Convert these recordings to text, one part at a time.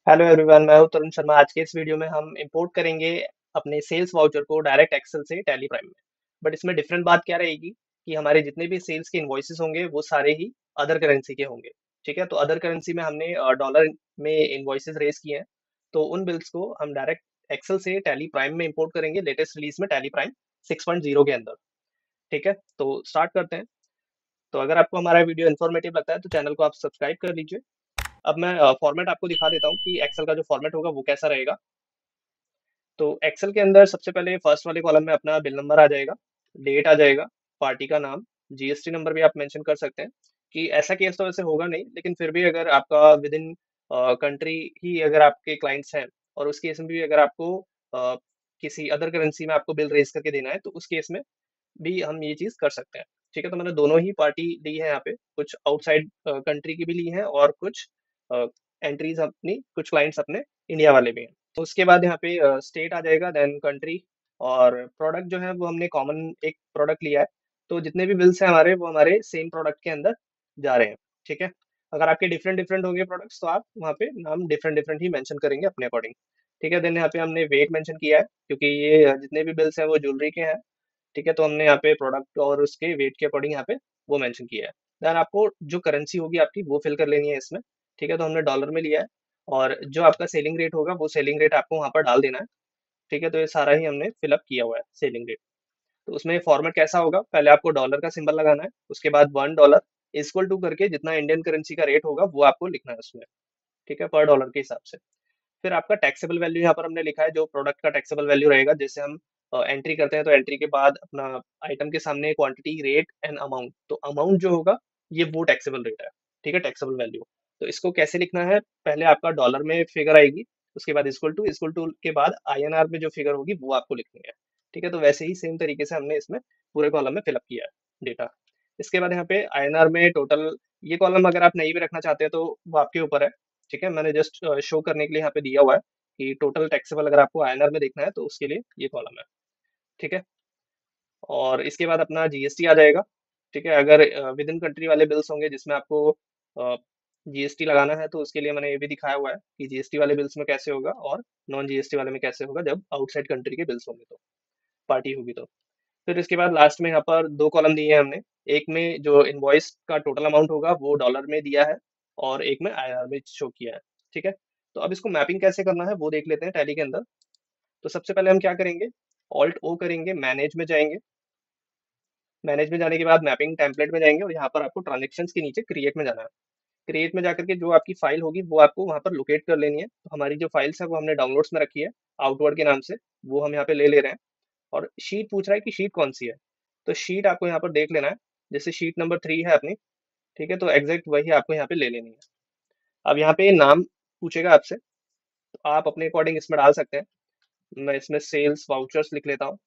Hello everyone, मैं हूं तरुण शर्मा। आज के इस वीडियो में हम इंपोर्ट करेंगे अपने सेल्स वाउचर को डायरेक्ट एक्सेल से टैली प्राइम में। बट इसमें डिफरेंट बात क्या रहेगी कि हमारे जितने भी सेल्स के इनवॉइसेस होंगे वो सारे ही अदर करेंसी के होंगे। ठीक है, तो अदर करेंसी में हमने डॉलर में इनवॉइसेस रेज किए हैं, तो उन बिल्स को हम डायरेक्ट एक्सेल से टैली प्राइम में इंपोर्ट करेंगे लेटेस्ट रिलीज में टैली प्राइम 6.0 के अंदर। ठीक है, तो स्टार्ट करते हैं। तो अगर आपको हमारा वीडियो इन्फॉर्मेटिव लगता है तो चैनल को आप सब्सक्राइब कर लीजिए। अब मैं फॉर्मेट आपको दिखा देता हूँ कि एक्सेल का जो फॉर्मेट होगा वो कैसा रहेगा। तो एक्सेल के अंदर सबसे पहले फर्स्ट वाले कॉलम में अपना बिल नंबर आ जाएगा, डेट आ जाएगा, पार्टी का नाम, जीएसटी नंबर भी आप मेंशन कर सकते हैं। कि ऐसा केस तो वैसे होगा नहीं, लेकिन फिर भी अगर आपका विद इन कंट्री ही अगर आपके क्लाइंट्स हैं और उस केस में भी अगर आपको अ, किसी अदर करेंसी में आपको बिल रेज करके देना है तो उस केस में भी हम ये चीज कर सकते हैं। ठीक है, तो मैंने दोनों ही पार्टी ली है यहाँ पे, कुछ आउटसाइड कंट्री की भी ली है और कुछ एंट्रीज अपनी, कुछ क्लाइंट्स अपने इंडिया वाले भी हैं। तो उसके बाद यहाँ पे स्टेट आ जाएगा, देन कंट्री, और प्रोडक्ट जो है वो हमने कॉमन एक प्रोडक्ट लिया है। तो जितने भी बिल्स हैं हमारे वो हमारे सेम प्रोडक्ट के अंदर जा रहे हैं। ठीक है, अगर आपके डिफरेंट डिफरेंट होंगे प्रोडक्ट्स तो आप वहाँ पे नाम डिफरेंट डिफरेंट ही मेंशन करेंगे अपने अकॉर्डिंग। ठीक है, देन यहाँ पे हमने वेट मेंशन किया है क्योंकि ये जितने भी बिल्स हैं वो ज्वेलरी के हैं। ठीक है, तो हमने यहाँ पे प्रोडक्ट और उसके वेट के अकॉर्डिंग यहाँ पे वो मेंशन किया है। देन आपको जो करेंसी होगी आपकी वो फिल कर लेनी है इसमें। ठीक है, तो हमने डॉलर में लिया है, और जो आपका सेलिंग रेट होगा वो सेलिंग रेट आपको वहाँ पर डाल देना है। ठीक है, तो ये सारा ही हमने फिलअप किया हुआ है सेलिंग रेट। तो उसमें फॉर्मेट कैसा होगा, पहले आपको डॉलर का सिंबल लगाना है, उसके बाद $1 इक्वल टू करके जितना इंडियन करेंसी का रेट होगा वो आपको लिखना है उसमें। ठीक है, पर डॉलर के हिसाब से। फिर आपका टैक्सेबल वैल्यू यहाँ पर हमने लिखा है, जो प्रोडक्ट का टैक्सेबल वैल्यू रहेगा। जैसे हम एंट्री करते हैं तो एंट्री के बाद अपना आइटम के सामने क्वांटिटी, रेट एंड अमाउंट, तो अमाउंट जो होगा ये वो टैक्सेबल रेट है। ठीक है, टैक्सेबल वैल्यू। तो इसको कैसे लिखना है, पहले आपका डॉलर में फिगर आएगी, उसके बाद इक्वल टू के बाद आईएनआर में जो फिगर होगी वो आपको लिखनी है। ठीक है, तो वैसे ही सेम तरीके से हमने इसमें पूरे कॉलम में फिलअप किया है डेटा। इसके बाद यहाँ पे आईएनआर में टोटल, ये कॉलम अगर आप नहीं भी रखना चाहते हैं तो वो आपके ऊपर है। ठीक है, मैंने जस्ट शो करने के लिए यहाँ पे दिया हुआ है कि टोटल टैक्सेबल अगर आपको आईएनआर में देखना है तो उसके लिए ये कॉलम है। ठीक है, और इसके बाद अपना जीएसटी आ जाएगा। ठीक है, अगर विद इन कंट्री वाले बिल्स होंगे जिसमें आपको जीएसटी लगाना है तो उसके लिए मैंने ये भी दिखाया हुआ है कि जीएसटी वाले बिल्स में कैसे होगा और नॉन जीएसटी वाले में कैसे होगा जब आउटसाइड कंट्री के बिल्स होंगे, तो पार्टी होगी तो। फिर इसके बाद लास्ट में यहाँ पर दो कॉलम दिए हैं हमने। एक में जो इनवॉइस का टोटल अमाउंट होगा वो डॉलर में दिया है, और एक में आईआर में शो किया है। ठीक है, तो अब इसको मैपिंग कैसे करना है वो देख लेते हैं टैली के अंदर। तो सबसे पहले हम क्या करेंगे, ऑल्ट ओ करेंगे, मैनेज में जाएंगे। मैनेज में जाने के बाद मैपिंग टेम्पलेट में जाएंगे और यहाँ पर आपको ट्रांजेक्शन्स के नीचे क्रिएट में जाना है। क्रिएट में जाकर के जो आपकी फाइल होगी वो आपको वहाँ पर लोकेट कर लेनी है। तो हमारी जो फाइल्स है वो हमने डाउनलोड्स में रखी है, आउटवर्ड के नाम से, वो हम यहाँ पे ले ले रहे हैं। और शीट पूछ रहा है कि शीट कौन सी है, तो शीट आपको यहाँ पर देख लेना है। जैसे शीट नंबर 3 है अपनी। ठीक है, तो एग्जैक्ट वही आपको यहाँ पे ले लेनी है। अब यहाँ पे नाम पूछेगा आपसे, तो आप अपने अकॉर्डिंग इसमें डाल सकते हैं। मैं इसमें सेल्स वाउचर्स लिख लेता हूँ।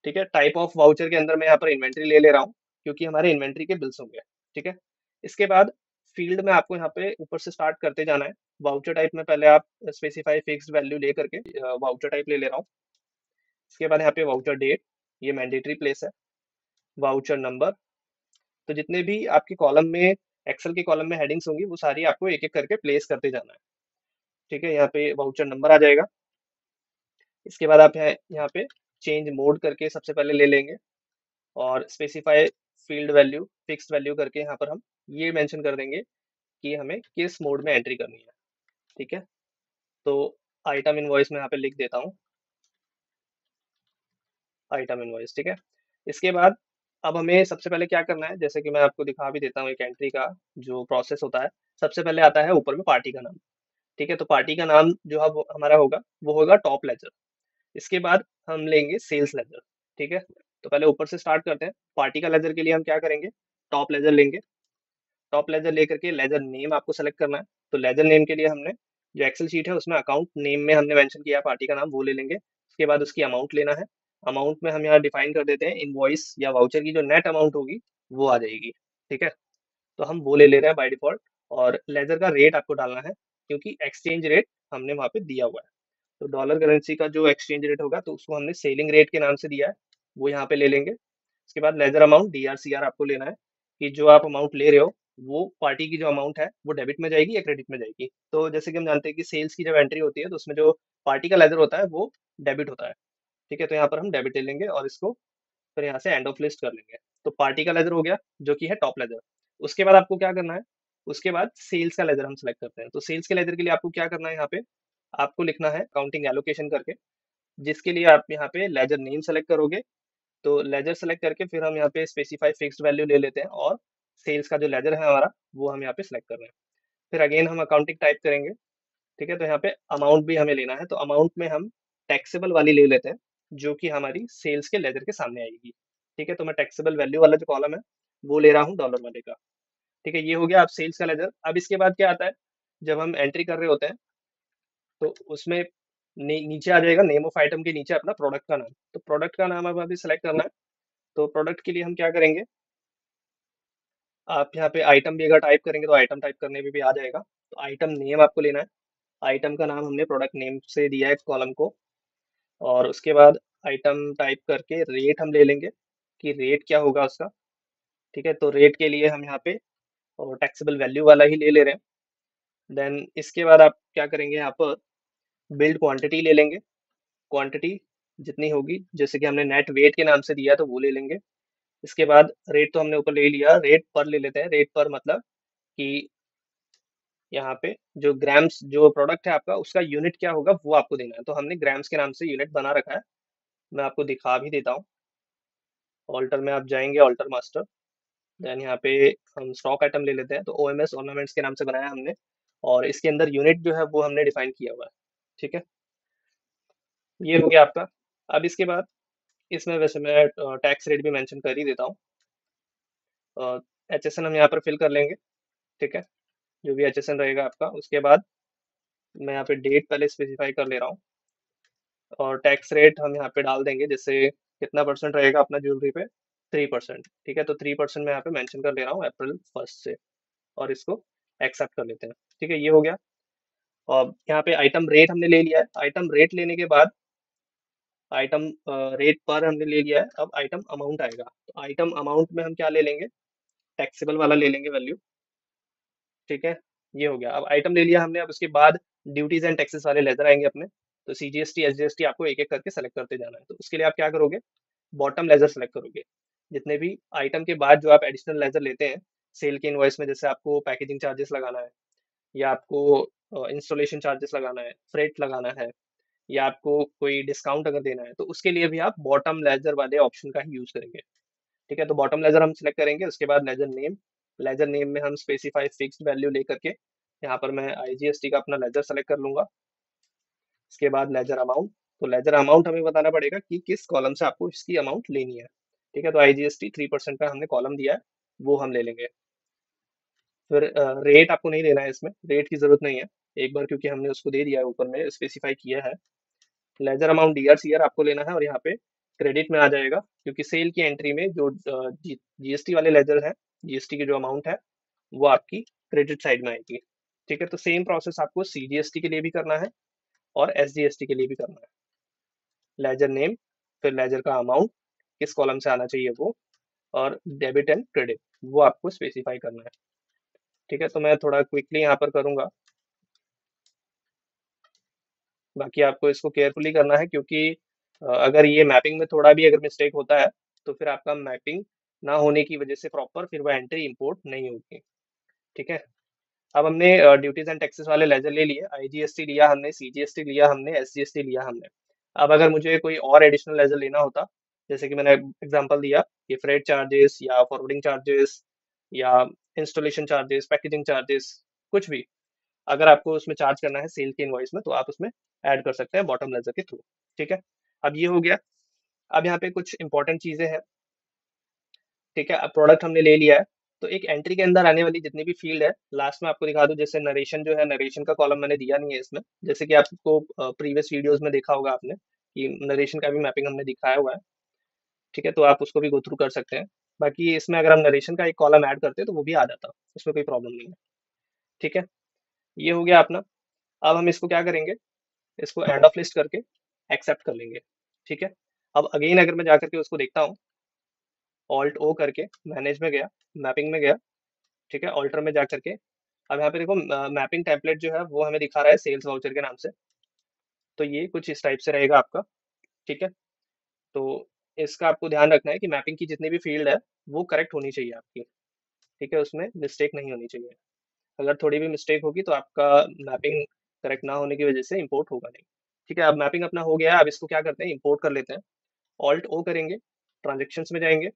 ठीक है, टाइप ऑफ वाउचर के अंदर मैं यहाँ पर इन्वेंट्री ले ले रहा हूँ क्योंकि हमारे इन्वेंट्री के बिल्स होंगे। ठीक है, इसके बाद फील्ड में आपको यहाँ पे ऊपर से स्टार्ट करते जाना है। वाउचर टाइप में पहले आप स्पेसिफाई फिक्स्ड वैल्यू ले करके वाउचर टाइप ले ले रहा हूँ। इसके बाद यहाँ पे वाउचर डेट, ये मैंडेटरी प्लेस है। वाउचर नंबर, तो जितने भी आपके कॉलम में, एक्सेल के कॉलम में हेडिंग्स होंगी वो सारी आपको एक एक करके प्लेस करते जाना है। ठीक है, यहाँ पे वाउचर नंबर आ जाएगा। इसके बाद आप यहाँ पे चेंज मोड करके सबसे पहले ले लेंगे, और specify field value fixed value करके यहाँ पर हम ये मेंशन कर देंगे कि हमें किस मोड में एंट्री करनी है। ठीक है, तो आइटम इनवॉइस में यहाँ पे लिख देता हूँ, आइटम इनवॉइस। ठीक है, इसके बाद अब हमें सबसे पहले क्या करना है, जैसे कि मैं आपको दिखा भी देता हूँ एक एंट्री का जो प्रोसेस होता है। सबसे पहले आता है ऊपर में पार्टी का नाम। ठीक है, तो पार्टी का नाम जो है वो हमारा होगा, वो होगा टॉप लेजर। इसके बाद हम लेंगे सेल्स लेजर। ठीक है, तो पहले ऊपर से स्टार्ट करते हैं। पार्टी का लेजर के लिए हम क्या करेंगे, टॉप लेजर लेंगे। टॉप लेजर लेकर के लेजर नेम आपको सेलेक्ट करना है। तो लेजर नेम के लिए हमने जो एक्सेल शीट है उसमें अकाउंट नेम में हमने मेंशन किया है पार्टी का नाम, वो ले लेंगे। उसके बाद उसकी अमाउंट लेना है। अमाउंट में हम यहाँ डिफाइन कर देते हैं इनवॉइस या वाउचर की जो नेट अमाउंट होगी वो आ जाएगी। ठीक है, तो हम वो ले ले रहे हैं बाय डिफॉल्ट। और लेजर का रेट आपको डालना है क्योंकि एक्सचेंज रेट हमने वहाँ पे दिया हुआ है। तो डॉलर करेंसी का जो एक्सचेंज रेट होगा तो उसको हमने सेलिंग रेट के नाम से दिया है, वो यहाँ पे ले लेंगे। उसके बाद लेजर अमाउंट DRCR आपको लेना है कि जो आप अमाउंट ले रहे हो वो पार्टी की जो अमाउंट है वो डेबिट में जाएगी या क्रेडिट में जाएगी। तो जैसे कि हम जानते हैं कि सेल्स की जब एंट्री होती है तो उसमें जो पार्टी का लेजर होता है वो डेबिट होता है। ठीक है, तो यहाँ पर हम डेबिट ले लेंगे और इसको फिर यहाँ से एंड ऑफ लिस्ट कर लेंगे। तो पार्टी का लेजर हो गया जो कि है टॉप लेजर। उसके बाद आपको क्या करना है, उसके बाद सेल्स का लेजर हम सेलेक्ट करते हैं। तो सेल्स के लेजर के लिए आपको क्या करना है, यहाँ पे आपको लिखना है काउंटिंग एलोकेशन करके, जिसके लिए आप यहाँ पे लेजर नेम सेलेक्ट करोगे। तो लेजर सेलेक्ट करके फिर हम यहाँ पे स्पेसिफाई फिक्स्ड वैल्यू ले लेते हैं और सेल्स का जो लेजर है हमारा वो हम यहाँ पे सेलेक्ट कर रहे हैं। फिर अगेन हम अकाउंटिंग टाइप करेंगे। ठीक है, तो यहाँ पे अमाउंट भी हमें लेना है, तो अमाउंट में हम टैक्सेबल वाली ले लेते हैं जो कि हमारी सेल्स के लेजर के सामने आएगी। ठीक है, तो मैं टैक्सेबल वैल्यू वाला जो कॉलम है वो ले रहा हूँ डॉलर वाले का। ठीक है, ये हो गया अब सेल्स का लेजर। अब इसके बाद क्या आता है, जब हम एंट्री कर रहे होते हैं तो उसमें नीचे आ जाएगा नेम ऑफ आइटम के नीचे अपना प्रोडक्ट का नाम। तो प्रोडक्ट का नाम अब अभी सेलेक्ट करना है। तो प्रोडक्ट के लिए हम क्या करेंगे, आप यहाँ पे आइटम भी अगर टाइप करेंगे तो आइटम टाइप करने में भी आ जाएगा। तो आइटम नेम आपको लेना है। आइटम का नाम हमने प्रोडक्ट नेम से दिया है कॉलम को। और उसके बाद आइटम टाइप करके रेट हम ले लेंगे कि रेट क्या होगा उसका। ठीक है, तो रेट के लिए हम यहाँ पे और टैक्सेबल वैल्यू वाला ही ले ले रहे हैं। देन इसके बाद आप क्या करेंगे, यहाँ पर बिल्ड क्वांटिटी ले लेंगे। क्वांटिटी जितनी होगी, जैसे कि हमने नेट वेट के नाम से दिया तो वो ले लेंगे। इसके बाद रेट तो हमने ऊपर ले लिया, रेट पर ले लेते हैं। रेट पर मतलब कि यहाँ पे जो ग्राम्स जो प्रोडक्ट है आपका उसका यूनिट क्या होगा वो आपको देना है। तो हमने ग्राम्स के नाम से यूनिट बना रखा है, मैं आपको दिखा भी देता हूँ। ऑल्टर में आप जाएंगे, ऑल्टर मास्टर, देन यहाँ पे हम स्टॉक आइटम ले लेते हैं। तो OMS ऑर्नामेंट्स के नाम से बनाया हमने, और इसके अंदर यूनिट जो है वो हमने डिफाइन किया हुआ है। ठीक है, ये हो गया आपका। अब इसके बाद इसमें वैसे मैं टैक्स रेट भी मेंशन कर ही देता हूँ। HSN हम यहाँ पर फिल कर लेंगे। ठीक है, जो भी HSN रहेगा आपका। उसके बाद मैं यहाँ पे डेट पहले स्पेसिफाई कर ले रहा हूँ, और टैक्स रेट हम यहाँ पे डाल देंगे, जैसे कितना परसेंट रहेगा अपना ज्वेलरी पे, 3%। ठीक है, तो 3% मैं यहाँ पे मेंशन कर ले रहा हूँ April 1 से, और इसको एक्सेप्ट कर लेते हैं। ठीक है, ये हो गया। और यहाँ पे आइटम रेट हमने ले लिया है। आइटम रेट लेने के बाद आइटम रेट पर हमने ले लिया है, अब आइटम अमाउंट आएगा। तो आइटम अमाउंट में हम क्या ले लेंगे, टैक्सेबल वाला ले लेंगे वैल्यू। ठीक है, ये हो गया। अब आइटम ले लिया हमने, अब उसके बाद ड्यूटीज एंड टैक्सेस वाले लेजर आएंगे अपने। तो CGST SGST आपको एक एक करके सेलेक्ट करते जाना है। तो उसके लिए आप क्या करोगे, बॉटम लेजर सेलेक्ट करोगे। जितने भी आइटम के बाद जो आप एडिशनल लेजर लेते हैं सेल के इनवॉइस में, जैसे आपको पैकेजिंग चार्जेस लगाना है, या आपको इंस्टॉलेशन चार्जेस लगाना है, फ्रेट लगाना है, या आपको कोई डिस्काउंट अगर देना है, तो उसके लिए भी आप बॉटम लेजर वाले ऑप्शन का ही यूज करेंगे। ठीक है, तो बॉटम लेजर हम सिलेक्ट करेंगे। उसके बाद लेजर नेम में हम स्पेसिफाई फिक्स्ड वैल्यू लेकर के यहाँ पर मैं IGST का अपना लेजर सेलेक्ट कर लूंगा। इसके बाद लेजर अमाउंट, तो लेजर अमाउंट हमें बताना पड़ेगा कि किस कॉलम से आपको इसकी अमाउंट लेनी है। ठीक है, तो IGST 3% का हमने कॉलम दिया है, वो हम ले लेंगे। फिर रेट आपको नहीं देना है, इसमें रेट की जरूरत नहीं है एक बार, क्योंकि हमने उसको दे दिया है, ऊपर में स्पेसिफाई किया है। लेजर अमाउंट DRCR आपको लेना है, और यहाँ पे क्रेडिट में आ जाएगा, क्योंकि सेल की एंट्री में जो GST वाले लेजर है, GST की जो अमाउंट है वो आपकी क्रेडिट साइड में आएगी। ठीक है, तो सेम प्रोसेस आपको CGST के लिए भी करना है और SGST के लिए भी करना है। लेजर नेम, फिर लेजर का अमाउंट किस कॉलम से आना चाहिए वो, और डेबिट एंड क्रेडिट वो आपको स्पेसिफाई करना है। ठीक है, तो मैं थोड़ा क्विकली यहाँ पर करूँगा, बाकी आपको इसको केयरफुली करना है, क्योंकि अगर ये मैपिंग में थोड़ा भी अगर मिस्टेक होता है तो फिर आपका मैपिंग ना होने की वजह से प्रॉपर फिर वह एंट्री इंपोर्ट नहीं होगी। ठीक है, अब हमने ड्यूटीज एंड टैक्सेस वाले लेजर ले लिए, IGST लिया हमने, CGST लिया हमने, SGST लिया हमने। अब अगर मुझे कोई और एडिशनल लेजर लेना होता, जैसे कि मैंने एग्जांपल दिया कि फ्रेट चार्जेस या फॉरवर्डिंग चार्जेस या इंस्टॉलेशन चार्जेस, पैकेजिंग चार्जेस, कुछ भी अगर आपको उसमें चार्ज करना है सेल के इनवॉइस में, तो आप उसमें ऐड कर सकते हैं बॉटम लेजर के थ्रू। ठीक है, अब ये हो गया। अब यहाँ पे कुछ इंपॉर्टेंट चीजें हैं। ठीक है, अब प्रोडक्ट हमने ले लिया है, तो एक एंट्री के अंदर आने वाली जितनी भी फील्ड है लास्ट में आपको दिखा दूं, जैसे नरेशन जो है, नरेशन का कॉलम मैंने दिया नहीं है इसमें, जैसे कि आपको प्रीवियस वीडियोस में देखा होगा आपने कि नरेशन का भी मैपिंग हमने दिखाया हुआ है। ठीक है, तो आप उसको भी गो थ्रू कर सकते हैं। बाकी इसमें अगर हम नरेशन का एक कॉलम ऐड करते हैं तो वो भी आ जाता, उसमें कोई प्रॉब्लम नहीं है। ठीक है, ये हो गया अपना। अब हम इसको क्या करेंगे, इसको एंड ऑफ लिस्ट करके एक्सेप्ट कर लेंगे। ठीक है, अब अगेन अगर मैं जाकर के उसको देखता हूँ, ऑल्ट O करके मैनेज में गया, मैपिंग में गया। ठीक है, ऑल्टर में जा करके अब यहाँ पे देखो मैपिंग टेम्पलेट जो है वो हमें दिखा रहा है सेल्स वाउचर के नाम से। तो ये कुछ इस टाइप से रहेगा आपका। ठीक है, तो इसका आपको ध्यान रखना है कि मैपिंग की जितनी भी फील्ड है वो करेक्ट होनी चाहिए आपकी। ठीक है, उसमें मिस्टेक नहीं होनी चाहिए। अगर थोड़ी भी मिस्टेक होगी तो आपका मैपिंग करेक्ट ना होने की वजह से इंपोर्ट होगा नहीं। ठीक है, अब मैपिंग अपना हो गया है, अब इसको क्या करते हैं, इंपोर्ट कर लेते हैं। ऑल्ट ओ करेंगे, ट्रांजेक्शन्स में जाएंगे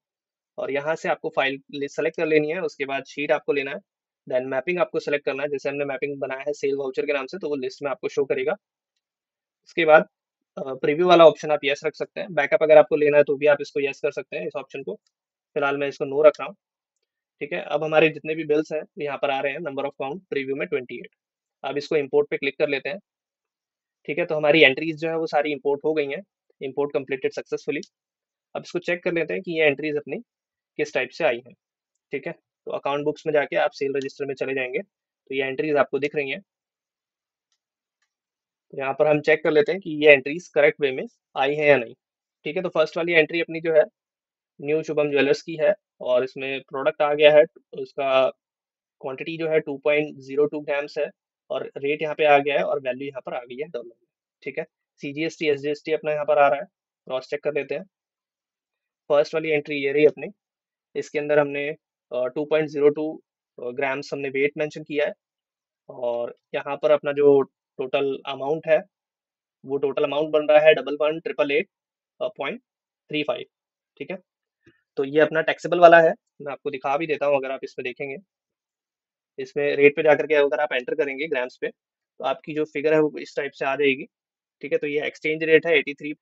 और यहाँ से आपको फाइल सेलेक्ट कर लेनी है। उसके बाद शीट आपको लेना है, देन मैपिंग आपको सेलेक्ट करना है। जैसे हमने मैपिंग बनाया है सेल वाउचर के नाम से, तो वो लिस्ट में आपको शो करेगा। उसके बाद प्रीव्यू वाला ऑप्शन आप यस रख सकते हैं। बैकअप अगर आपको लेना है तो भी आप इसको यस कर सकते हैं, इस ऑप्शन को। फिलहाल मैं इसको नो रख रहा हूँ। ठीक है, अब हमारे जितने भी बिल्स हैं यहाँ पर आ रहे हैं, नंबर ऑफ काउंट प्रीव्यू में 28। अब इसको इंपोर्ट पे क्लिक कर लेते हैं। ठीक है, तो हमारी एंट्रीज जो है वो सारी इंपोर्ट हो गई हैं, इंपोर्ट कंप्लीटेड सक्सेसफुली। अब इसको चेक कर लेते हैं कि ये एंट्रीज अपनी किस टाइप से आई हैं। ठीक है, तो अकाउंट बुक्स में जाके आप सेल रजिस्टर में चले जाएंगे, तो ये एंट्रीज आपको दिख रही हैं। तो यहाँ पर हम चेक कर लेते हैं कि ये एंट्रीज करेक्ट वे में आई हैं या नहीं। ठीक है, तो फर्स्ट वाली एंट्री अपनी जो है न्यू शुभम ज्वेलर्स की है, और इसमें प्रोडक्ट आ गया है, उसका क्वांटिटी जो है 2.02 ग्राम्स है, और रेट यहाँ पे आ गया है, और वैल्यू यहाँ पर आ गई है डॉलर में। ठीक है, सीजीएसटी एसजीएसटी अपना यहाँ पर आ रहा है, क्रॉस चेक कर लेते हैं। फर्स्ट वाली एंट्री ये रही अपनी, इसके अंदर हमने 2.02 ग्राम्स हमने वेट मेंशन किया है, और यहाँ पर अपना जो टोटल अमाउंट है वो टोटल अमाउंट बन रहा है 11,888.35। ठीक है, तो ये अपना टैक्सेबल वाला है। मैं आपको दिखा भी देता हूँ, अगर आप इसमें देखेंगे, इसमें रेट पे जाकर के अगर आप एंटर करेंगे ग्राम्स पे, तो आपकी जो फिगर है वो इस टाइप से आ जाएगी। ठीक है, तो ये एक्सचेंज रेट है 83।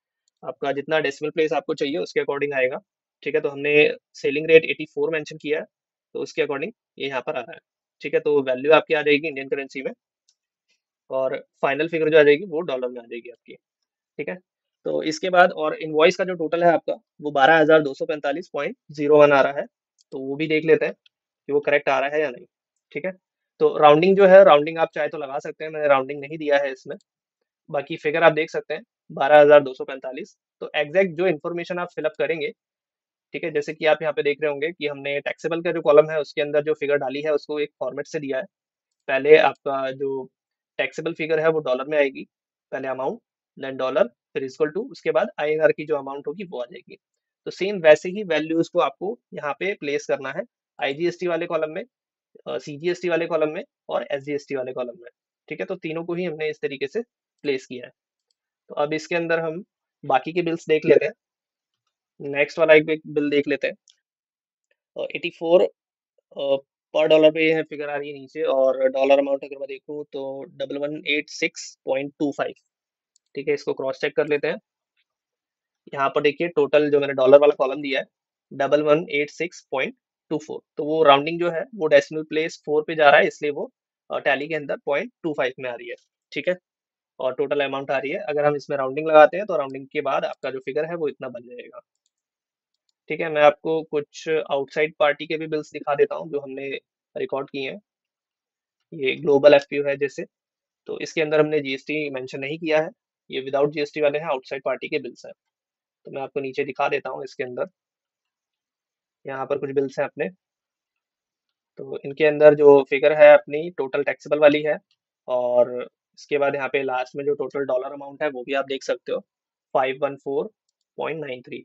आपका जितना डेसिमल प्लेस आपको चाहिए उसके अकॉर्डिंग आएगा। ठीक है, तो हमने सेलिंग रेट 84 मेंशन किया है, तो उसके अकॉर्डिंग ये यहाँ पर आ रहा है। ठीक है, तो वैल्यू आपकी आ जाएगी इंडियन करेंसी में, और फाइनल फिगर जो आ जाएगी वो डॉलर में आ जाएगी आपकी। ठीक है, तो इसके बाद और इनवॉइस का जो टोटल है आपका वो 12,245.01 आ रहा है, तो वो भी देख लेते हैं कि वो करेक्ट आ रहा है या नहीं। ठीक है, तो राउंडिंग जो है, राउंडिंग आप चाहे तो लगा सकते हैं, मैंने राउंडिंग नहीं दिया है इसमें। बाकी फिगर आप देख सकते हैं 12,245। तो एग्जैक्ट जो इन्फॉर्मेशन आप फिलअप करेंगे, ठीक है, जैसे कि आप यहाँ पे देख रहे होंगे कि हमने टैक्सेबल का जो कॉलम है उसके अंदर जो फिगर डाली है उसको एक फॉर्मेट से दिया है। पहले आपका जो टैक्सेबल फिगर है वो डॉलर में आएगी, पहले अमाउंट, देन डॉलर, फिर इक्वल टू, उसके बाद आईएनआर की जो अमाउंट होगी वो आ जाएगी। तो सेम वैसे ही वैल्यूज को आपको यहाँ पे प्लेस करना है, आईजीएसटी वाले कॉलम में, सीजीएसटी वाले कॉलम में, और एसजीएसटी वाले कॉलम में। ठीक है, तो तीनों को ही हमने इस तरीके से प्लेस किया है। तो अब इसके अंदर हम बाकी के बिल्स देख लेते हैं। नेक्स्ट वाला एक बिल देख लेते हैं। 84 पर डॉलर पे यह फिगर आ रही है नीचे, और डॉलर अमाउंट अगर मैं देखूँ तो 1186.25। ठीक है, इसको क्रॉस चेक कर लेते हैं। यहाँ पर देखिए टोटल जो मैंने डॉलर वाला कॉलम दिया है 1186.24, तो वो राउंडिंग जो है वो डेसिमल प्लेस 4 पे जा रहा है, इसलिए वो टैली के अंदर 0.25 में आ रही है। ठीक है, और टोटल अमाउंट आ रही है। अगर हम इसमें राउंडिंग लगाते हैं तो राउंडिंग के बाद आपका जो फिगर है वो इतना बन जाएगा। ठीक है, मैं आपको कुछ आउटसाइड पार्टी के भी बिल्स दिखा देता हूँ जो हमने रिकॉर्ड किए हैं। ये ग्लोबल एफपीओ है जैसे, तो इसके अंदर हमने जीएसटी मेंशन नहीं किया है, ये विदाउट जीएसटी वाले हैं, आउटसाइड पार्टी के बिल्स हैं। तो मैं आपको नीचे दिखा देता हूँ इसके अंदर, यहाँ पर कुछ बिल्स हैं अपने। तो इनके अंदर जो फिगर है अपनी टोटल टैक्सेबल वाली है, और इसके बाद यहाँ पे लास्ट में जो टोटल डॉलर अमाउंट है वो भी आप देख सकते हो, 514.93।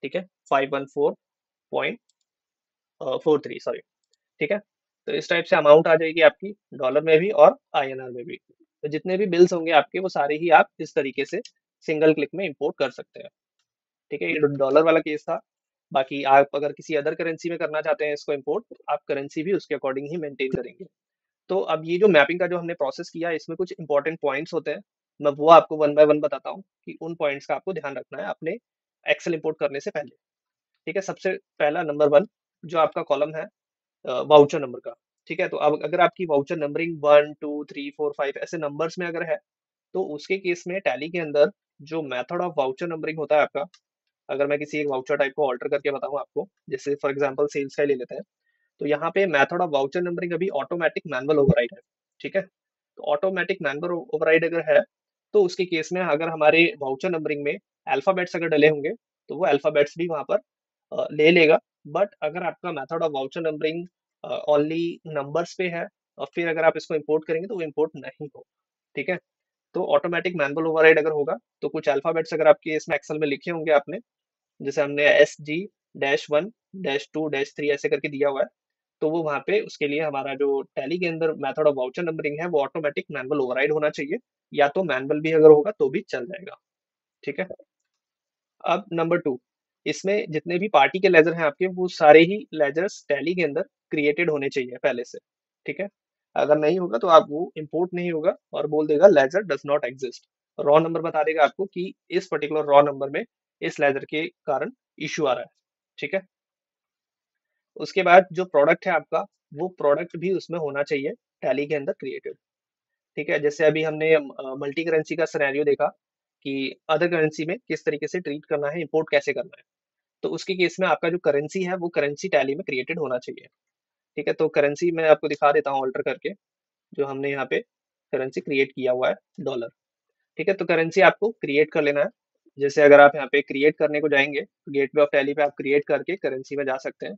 ठीक है, 514.43, सॉरी। ठीक है, तो इस टाइप से अमाउंट आ जाएगी आपकी डॉलर में भी और आईएनआर में भी। तो जितने भी बिल्स होंगे आपके वो सारे ही आप इस तरीके से सिंगल क्लिक में इंपोर्ट कर सकते हैं। ठीक है, ये डॉलर वाला केस था। बाकी आप अगर किसी अदर करेंसी में करना चाहते हैं इसको इंपोर्ट, तो आप करेंसी भी उसके अकॉर्डिंग ही मेंटेन करेंगे। तो अब ये जो मैपिंग का जो हमने प्रोसेस किया है इसमें कुछ इंपॉर्टेंट पॉइंट्स होते हैं, मैं वो आपको वन बाय वन बताता हूँ कि उन पॉइंट्स का आपको ध्यान रखना है अपने एक्सेल इंपोर्ट करने से पहले। ठीक है, सबसे पहला नंबर वन जो आपका कॉलम है वाउचर नंबर का। ठीक है, तो अब अगर आपकी वाउचर नंबरिंग 1 2 3 4 5 ऐसे नंबर्स में अगर है, तो उसके केस में टैली के अंदर जो मेथड ऑफ वाउचर नंबरिंग होता है आपका, अगर मैं किसी एक वाउचर टाइप को ऑल्टर करके बताऊं आपको, जैसे फॉर एग्जांपल सेल्स का ही ले लेते हैं, तो यहाँ पे मेथड ऑफ वाउचर नंबरिंग अभी ऑटोमेटिक मैनुअल ओवरराइड है। ठीक है, तो ऑटोमेटिक मैनुअल ओवरराइड अगर है, तो उसके केस में अगर हमारे वाउचर नंबरिंग में अल्फाबेट्स अगर डले होंगे, तो वो अल्फाबेट्स भी वहां पर ले लेगा। बट अगर आपका method of voucher numbering only numbers पे है, और फिर अगर आप इसको इंपोर्ट करेंगे तो वो इंपोर्ट नहीं हो। ठीक है। तो ऑटोमेटिक मैनुअल ओवरराइड अगर होगा तो कुछ अल्फाबेट्स अगर आपके इसमें एक्सेल में लिखे होंगे आपने, जैसे हमने SG-1-2-3 ऐसे करके दिया हुआ है, तो वो वहाँ पे उसके लिए हमारा जो टैली के अंदर मेथड ऑफ वाउचर नंबरिंग है वो ऑटोमेटिक मैनुअल ओवरराइड होना चाहिए, या तो मैनुअल भी अगर होगा तो भी चल जाएगा। ठीक है। अब नंबर 2, इसमें जितने भी पार्टी के लेजर हैं आपके, वो सारे ही लेजर्स टैली के अंदर क्रिएटेड होने चाहिए पहले से। ठीक है। अगर नहीं होगा तो आप वो इंपोर्ट नहीं होगा और बोल देगा ledger does not exist. Raw number बता देगा आपको कि इस पर्टिकुलर रॉ नंबर में इस लेजर के कारण इश्यू आ रहा है। ठीक है। उसके बाद जो प्रोडक्ट है आपका, वो प्रोडक्ट भी उसमें होना चाहिए टैली के अंदर क्रिएटेड। ठीक है। जैसे अभी हमने मल्टी करेंसी का सिनेरियो देखा कि अदर करेंसी में किस तरीके से ट्रीट करना है, इंपोर्ट कैसे करना है। तो उसके केस में आपका जो करेंसी है वो करेंसी टैली में क्रिएटेड होना चाहिए। ठीक है। तो करेंसी मैं आपको दिखा देता हूँ ऑल्टर करके, जो हमने यहाँ पे करेंसी क्रिएट किया हुआ है, डॉलर। ठीक है। तो करेंसी आपको क्रिएट कर लेना है। जैसे अगर आप यहाँ पे क्रिएट करने को जाएंगे तो गेटवे ऑफ टैली पे आप क्रिएट करके करेंसी में जा सकते हैं।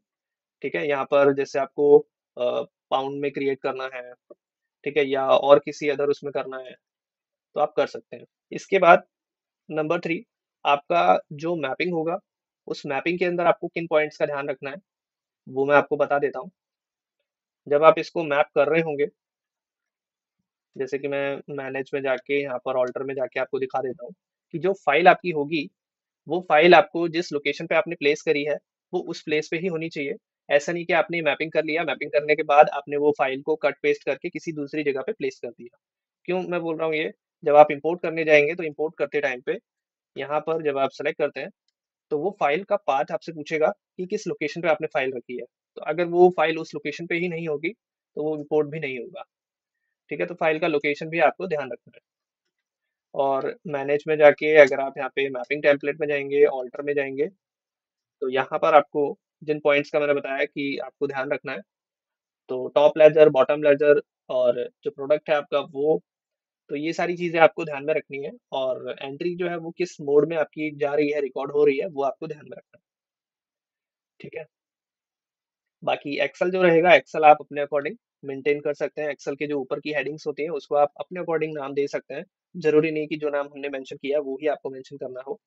ठीक है। यहाँ पर जैसे आपको पाउंड में क्रिएट करना है, ठीक है, या और किसी अदर उसमें करना है तो आप कर सकते हैं। इसके बाद नंबर 3, आपका जो मैपिंग होगा, उस मैपिंग के अंदर आपको किन पॉइंट्स का ध्यान रखना है वो मैं आपको बता देता हूँ। जब आप इसको मैप कर रहे होंगे, जैसे कि मैं मैनेज में जाके यहाँ पर ऑल्टर में जाके आपको दिखा देता हूँ कि जो फाइल आपकी होगी, वो फाइल आपको जिस लोकेशन पे आपने प्लेस करी है वो उस प्लेस पे ही होनी चाहिए। ऐसा नहीं कि आपने मैपिंग कर लिया, मैपिंग करने के बाद आपने वो फाइल को कट पेस्ट करके किसी दूसरी जगह पे प्लेस कर दिया। क्यों मैं बोल रहा हूँ ये, जब आप इंपोर्ट करने जाएंगे तो इंपोर्ट करते टाइम पे यहाँ पर जब आप सेलेक्ट करते हैं तो वो फाइल का पाथ आपसे पूछेगा कि किस लोकेशन पे आपने फाइल रखी है। तो अगर वो फाइल उस लोकेशन पे ही नहीं होगी तो वो इंपोर्ट भी नहीं होगा। ठीक है। तो फाइल का लोकेशन भी आपको ध्यान रखना है। और मैनेज में जाके अगर आप यहाँ पे मैपिंग टेम्पलेट में जाएंगे, ऑल्टर में जाएंगे, तो यहाँ पर आपको जिन पॉइंट्स का मैंने बताया कि आपको ध्यान रखना है, तो टॉप लेजर, बॉटम लेजर, और जो प्रोडक्ट है आपका वो, तो ये सारी चीजें आपको ध्यान में रखनी है। और एंट्री जो है वो किस मोड में आपकी जा रही है, रिकॉर्ड हो रही है, वो आपको ध्यान में रखना है। ठीक है। बाकी एक्सेल जो रहेगा, एक्सेल आप अपने अकॉर्डिंग मेंटेन कर सकते हैं। एक्सेल के जो ऊपर की हेडिंग्स होती हैं उसको आप अपने अकॉर्डिंग नाम दे सकते हैं। जरूरी नहीं कि जो नाम हमने मेंशन किया वो ही आपको मेंशन करना हो।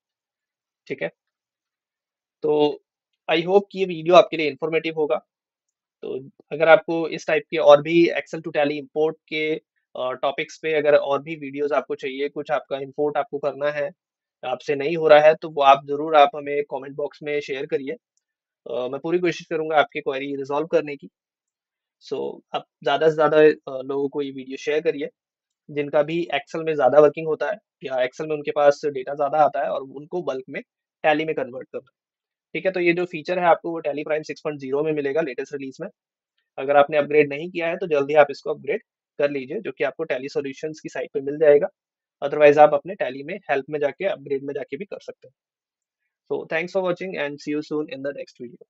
ठीक है। तो आई होप कि ये वीडियो आपके लिए इन्फॉर्मेटिव होगा। तो अगर आपको इस टाइप के और भी एक्सेल टू टैली इंपोर्ट के टॉपिक्स पे अगर और भी वीडियोस आपको चाहिए, कुछ आपका इंपोर्ट आपको करना है, आपसे नहीं हो रहा है, तो वो आप जरूर आप हमें कमेंट बॉक्स में शेयर करिए। मैं पूरी कोशिश करूंगा आपकी क्वेरी रिजॉल्व करने की। सो आप ज़्यादा से ज़्यादा लोगों को ये वीडियो शेयर करिए, जिनका भी एक्सेल में ज़्यादा वर्किंग होता है या एक्सेल में उनके पास डेटा ज़्यादा आता है और उनको बल्क में टैली में कन्वर्ट करना है। ठीक है। तो ये जो फीचर है आपको वो टैली प्राइम 6.0 में मिलेगा लेटेस्ट रिलीज में। अगर आपने अपग्रेड नहीं किया है तो जल्दी आप इसको अपग्रेड कर लीजिए, जो कि आपको टैली सॉल्यूशंस की साइट पे मिल जाएगा। अदरवाइज आप अपने टैली में हेल्प में जाके अपग्रेड में जाके भी कर सकते हैं। So thanks for watching and see you soon in the next video.